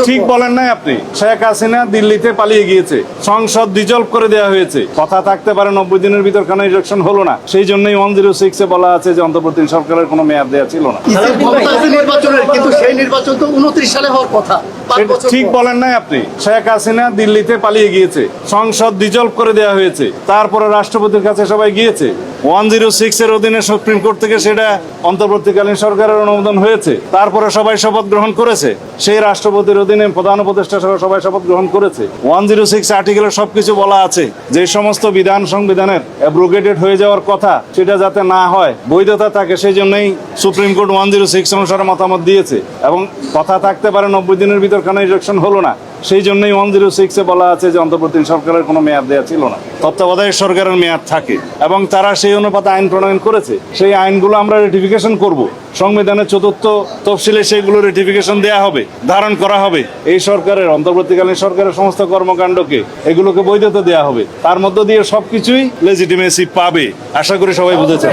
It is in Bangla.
ঠিক বলেন নাই আপনি। শেখ হাসিনা দিল্লিতে পালিয়ে গিয়েছে, সংসদ ডিজলভ করে দেওয়া হয়েছে। কথা থাকতে পারে 90 দিনের ভিতর কেন ইলেকশন হলো না, সেই জন্যই 106-এ বলা আছে যে অন্তর্বর্তীকালীন সরকারের কোনো মেয়াদ দেওয়া ছিল না। কিন্তু সেই নির্বাচন তো 29 সালে হওয়ার কথা। ঠিক বলেন নাই আপনি। শেখ হাসিনা দিল্লিতে পালিয়ে গিয়েছে, সংসদ ডিজলভ করে দেওয়া হয়েছে, তারপরে রাষ্ট্রপতির কাছে সবাই গিয়েছে। 106-এর অধীনে সুপ্রিম কোর্ট থেকে সেটা অন্তর্বর্তীকালীন সরকারের অনুমোদন হয়েছে, তারপরে সবাই শপথ গ্রহণ করেছে। সেই রাষ্ট্রপতির অধীনে প্রধান উপদেষ্টা সহ সবাই শপথ গ্রহণ করেছে। 106 আর্টিকেলে সবকিছু বলা আছে, যে সমস্ত বিধান সংবিধানের অ্যাব্রোগেটেড হয়ে যাওয়ার কথা সেটা যাতে না হয়, বৈধতা থাকে, সেই জন্যই সুপ্রিম কোর্ট 106 অনুসারে মতামত দিয়েছে। এবং কথা থাকতে পারে 90 দিনের ভিতর কেন ইলেকশন হলো না, সেই জন্যই 106-এ বলা আছে যে অন্তর্বর্তীকালীন সরকারের কোনো মেয়াদ দেওয়া ছিল না। তত্ত্বাবধায়ক সরকারের মেয়াদ থাকে এবং তারা সেই অনুপাতে আইন প্রণয়ন করেছে। সেই আইনগুলো আমরা রেটিফিকেশন করব, সংবিধানের 4th তফসিলে সেইগুলো রেটিফিকেশন দেওয়া হবে, ধারণ করা হবে। এই সরকারের, অন্তর্বর্তীকালীন সরকারের সমস্ত কর্মকাণ্ডকে, এগুলোকে বৈধতা দেওয়া হবে। তার মধ্য দিয়ে সবকিছুই লেজিটিমেসি পাবে, আশা করি সবাই বুঝেছেন।